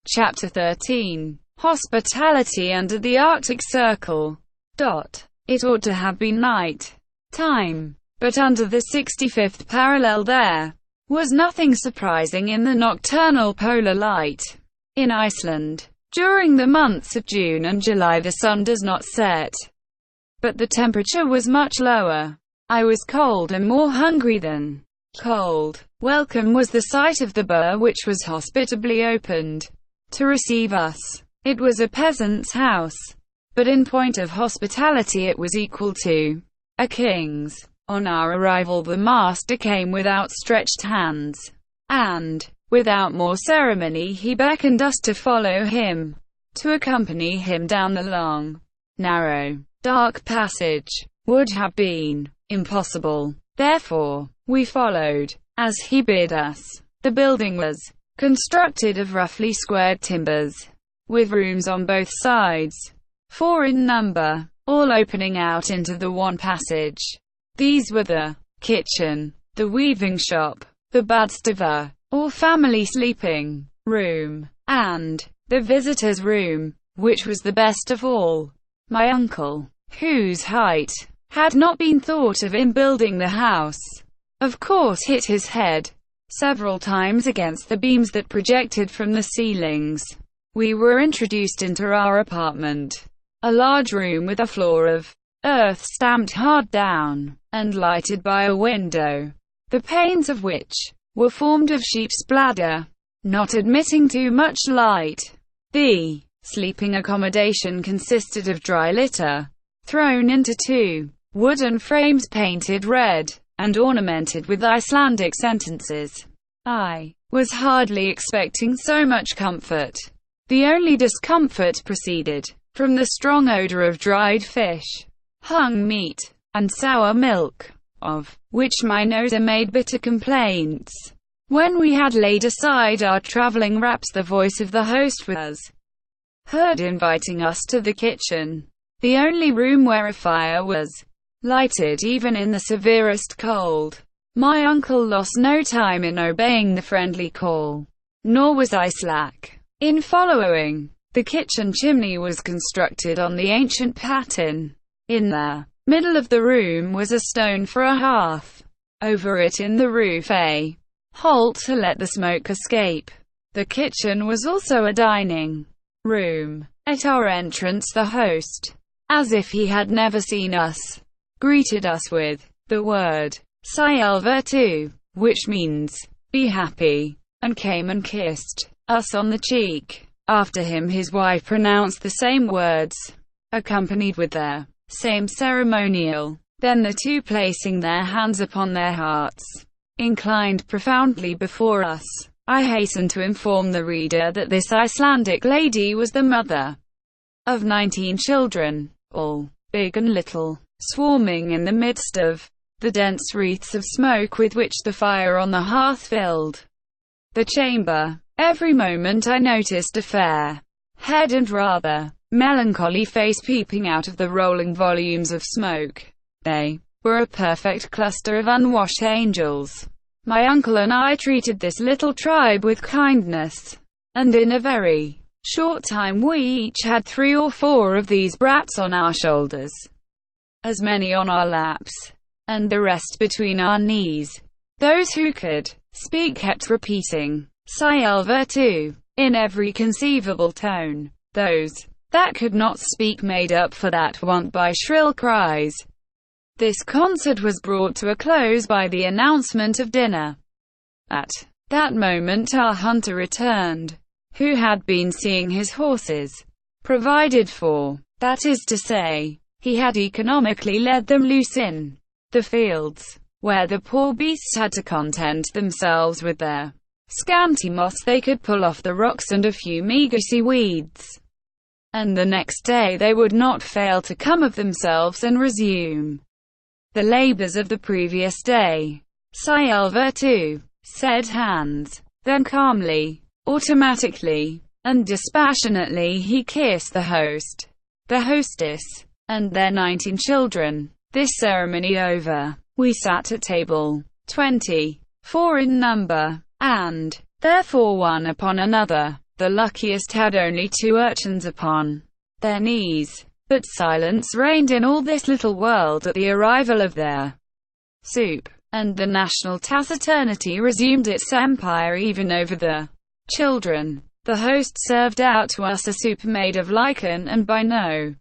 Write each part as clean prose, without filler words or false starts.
Chapter 13. Hospitality under the Arctic Circle. It ought to have been night time, but under the 65th parallel there was nothing surprising in the nocturnal polar light. In Iceland, during the months of June and July the sun does not set, but the temperature was much lower. I was cold and more hungry than cold. Welcome was the sight of the burr which was hospitably opened to receive us. It was a peasant's house, but in point of hospitality it was equal to a king's. On our arrival the master came with outstretched hands, and, without more ceremony, he beckoned us to follow him, to accompany him down the long, narrow, dark passage. Would have been impossible. Therefore, we followed, as he bid us. The building was constructed of roughly squared timbers, with rooms on both sides, 4 in number, all opening out into the one passage. These were the kitchen, the weaving shop, the badstue, or family sleeping room, and the visitor's room, which was the best of all. My uncle, whose height had not been thought of in building the house, of course hit his head several times against the beams that projected from the ceilings. We were introduced into our apartment, a large room with a floor of earth stamped hard down, and lighted by a window, the panes of which were formed of sheep's bladder, not admitting too much light. The sleeping accommodation consisted of dry litter, thrown into 2 wooden frames painted red, and ornamented with Icelandic sentences. I was hardly expecting so much comfort. The only discomfort proceeded from the strong odor of dried fish, hung meat, and sour milk, of which my nose made bitter complaints. When we had laid aside our traveling wraps, the voice of the host was heard inviting us to the kitchen, the only room where a fire was lighted even in the severest cold. My uncle lost no time in obeying the friendly call, nor was I slack in following. The kitchen chimney was constructed on the ancient pattern. In the middle of the room was a stone for a hearth. Over it in the roof a hole to let the smoke escape. The kitchen was also a dining room. At our entrance the host, as if he had never seen us, greeted us with the word XIII, which means, be happy, and came and kissed us on the cheek. After him his wife pronounced the same words, accompanied with their same ceremonial. Then the two, placing their hands upon their hearts, inclined profoundly before us. I hasten to inform the reader that this Icelandic lady was the mother of 19 children, all, big and little, swarming in the midst of the dense wreaths of smoke with which the fire on the hearth filled the chamber. Every moment I noticed a fair head and rather melancholy face peeping out of the rolling volumes of smoke. They were a perfect cluster of unwashed angels. My uncle and I treated this little tribe with kindness, and in a very short time we each had 3 or 4 of these brats on our shoulders, as many on our laps, and the rest between our knees. Those who could speak kept repeating XIII in every conceivable tone. Those that could not speak made up for that want by shrill cries. This concert was brought to a close by the announcement of dinner. At that moment our hunter returned, who had been seeing his horses provided for. That is to say, he had economically let them loose in the fields, where the poor beasts had to content themselves with their scanty moss they could pull off the rocks and a few meagre seaweeds. And the next day they would not fail to come of themselves and resume the labors of the previous day. XIII, said Hans. Then calmly, automatically, and dispassionately he kissed the host, the hostess, and their 19 children. This ceremony over, we sat at table, 20, 4 in number, and, therefore one upon another, The luckiest had only 2 urchins upon their knees. But silence reigned in all this little world at the arrival of their soup, and the national taciturnity resumed its empire even over the children. The host served out to us a soup made of lichen and by no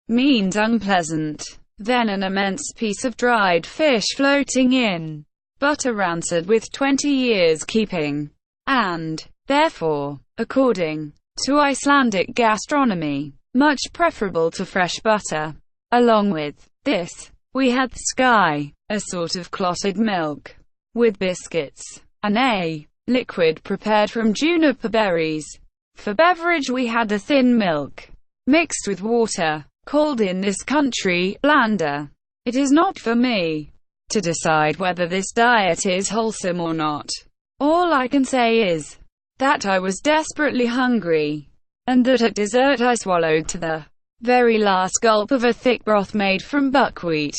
means unpleasant. Then an immense piece of dried fish floating in butter rancid with 20 years keeping, and, therefore, according to Icelandic gastronomy, much preferable to fresh butter. Along with this, we had sky, a sort of clotted milk, with biscuits, and a liquid prepared from juniper berries. For beverage we had a thin milk, mixed with water, called in this country, blander. It is not for me to decide whether this diet is wholesome or not. All I can say is that I was desperately hungry, and that at dessert I swallowed to the very last gulp of a thick broth made from buckwheat.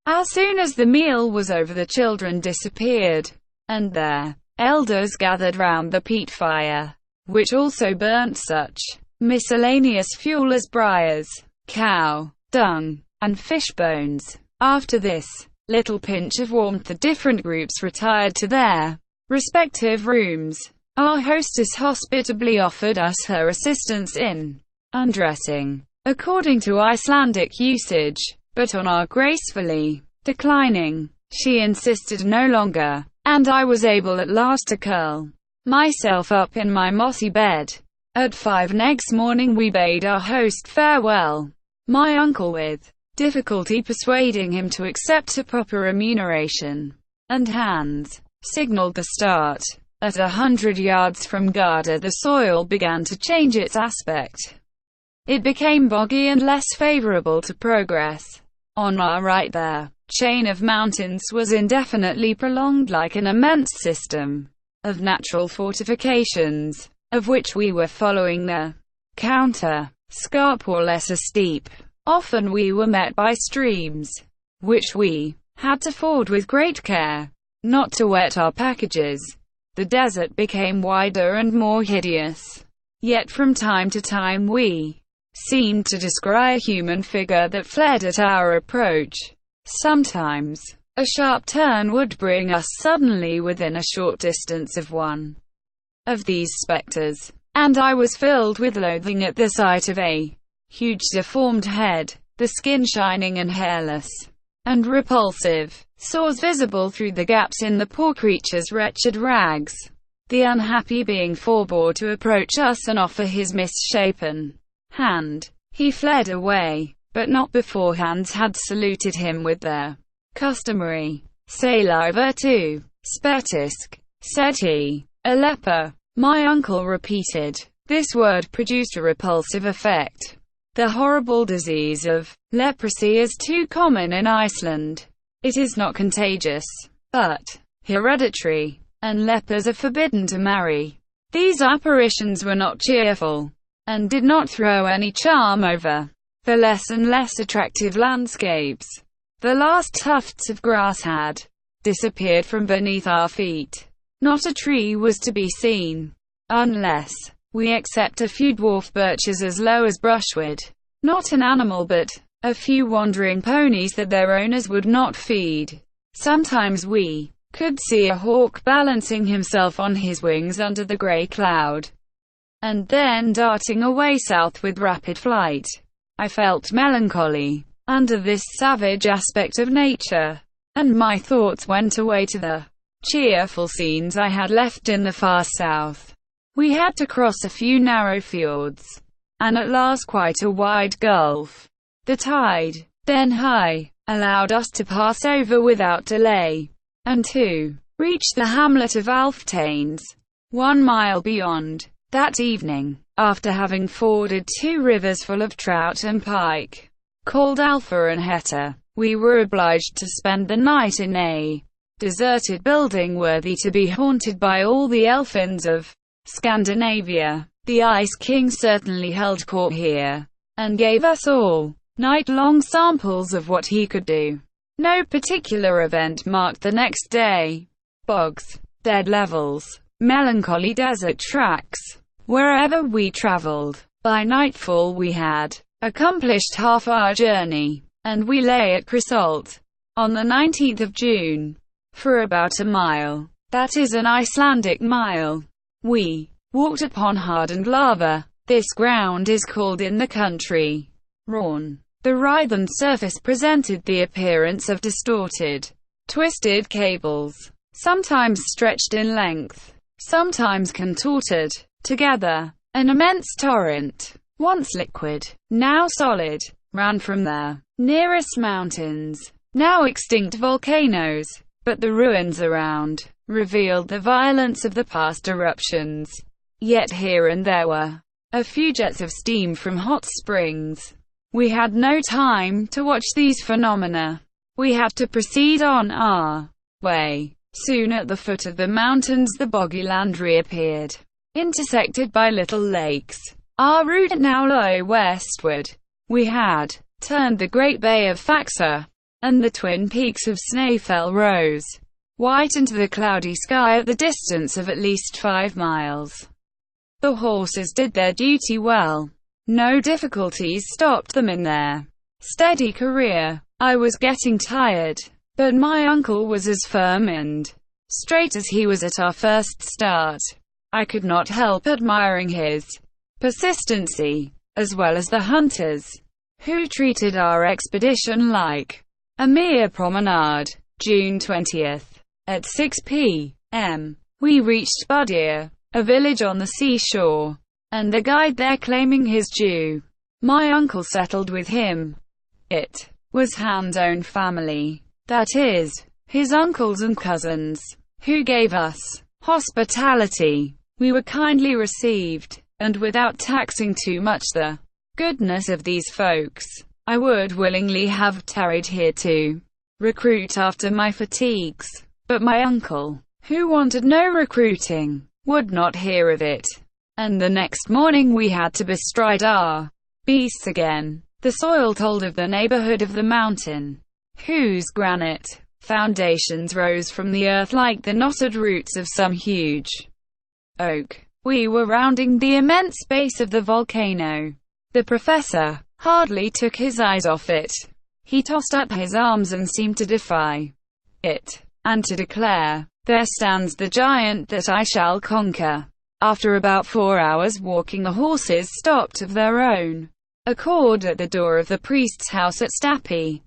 As soon as the meal was over, the children disappeared, and their elders gathered round the peat fire, which also burnt such miscellaneous fuel as briars, cow dung, and fish bones. After this little pinch of warmth, the different groups retired to their respective rooms. Our hostess hospitably offered us her assistance in undressing, according to Icelandic usage, but on our gracefully declining, she insisted no longer, and I was able at last to curl myself up in my mossy bed. At 5 next morning we bade our host farewell, my uncle with difficulty persuading him to accept a proper remuneration, and Hans signaled the start. At 100 yards from Garda the soil began to change its aspect. It became boggy and less favorable to progress. On our right their chain of mountains was indefinitely prolonged like an immense system of natural fortifications, of which we were following the counter, scarp or lesser steep. Often we were met by streams, which we had to ford with great care, not to wet our packages. The desert became wider and more hideous. Yet from time to time we seemed to descry a human figure that fled at our approach. Sometimes a sharp turn would bring us suddenly within a short distance of one of these specters, and I was filled with loathing at the sight of a huge deformed head, the skin shining and hairless, and repulsive, sores visible through the gaps in the poor creature's wretched rags. The unhappy being forbore to approach us and offer his misshapen hand. He fled away, but not before Hans had saluted him with their customary "Saliva tu, spetisk," said he. "A leper," my uncle repeated. This word produced a repulsive effect. The horrible disease of leprosy is too common in Iceland. It is not contagious, but hereditary, and lepers are forbidden to marry. These apparitions were not cheerful, and did not throw any charm over the less and less attractive landscapes. The last tufts of grass had disappeared from beneath our feet. Not a tree was to be seen, unless we accept a few dwarf birches as low as brushwood. Not an animal but a few wandering ponies that their owners would not feed. Sometimes we could see a hawk balancing himself on his wings under the grey cloud, and then darting away south with rapid flight. I felt melancholy under this savage aspect of nature, and my thoughts went away to the cheerful scenes I had left in the far south. We had to cross a few narrow fjords, and at last quite a wide gulf. The tide, then high, allowed us to pass over without delay, and to reach the hamlet of Alftanes, 1 mile beyond. That evening, after having forded 2 rivers full of trout and pike, called Alpha and Hetta, we were obliged to spend the night in a deserted building worthy to be haunted by all the elfins of Scandinavia. The Ice King certainly held court here, and gave us all night-long samples of what he could do. No particular event marked the next day. Bogs, dead levels, melancholy desert tracks, wherever we traveled. By nightfall we had accomplished half our journey, and we lay at XIII on the 19th of June for about a mile. That is an Icelandic mile. We walked upon hardened lava. This ground is called in the country Raun. The writhen surface presented the appearance of distorted, twisted cables, sometimes stretched in length, sometimes contorted together. An immense torrent, once liquid, now solid, ran from their nearest mountains, now extinct volcanoes, but the ruins around revealed the violence of the past eruptions. Yet here and there were a few jets of steam from hot springs. We had no time to watch these phenomena. We had to proceed on our way. Soon at the foot of the mountains the boggy land reappeared, intersected by little lakes. Our route now lay westward. We had turned the great bay of Faxa, and the twin peaks of Snæfell rose white into the cloudy sky at the distance of at least 5 miles. The horses did their duty well. No difficulties stopped them in their steady career. I was getting tired, but my uncle was as firm and straight as he was at our first start. I could not help admiring his persistency, as well as the hunters, who treated our expedition like a mere promenade. June 20th. At 6 p.m., we reached Budir, a village on the seashore, and the guide there claiming his due. My uncle settled with him. It was Han's own family, that is, his uncles and cousins, who gave us hospitality. We were kindly received, and without taxing too much the goodness of these folks, I would willingly have tarried here to recruit after my fatigues. But my uncle, who wanted no recruiting, would not hear of it, and the next morning we had to bestride our beasts again. The soil told of the neighborhood of the mountain, whose granite foundations rose from the earth like the knotted roots of some huge oak. We were rounding the immense base of the volcano. The professor hardly took his eyes off it. He tossed up his arms and seemed to defy it, and to declare, "There stands the giant that I shall conquer." After about 4 hours walking, the horses stopped of their own accord at the door of the priest's house at Stapi.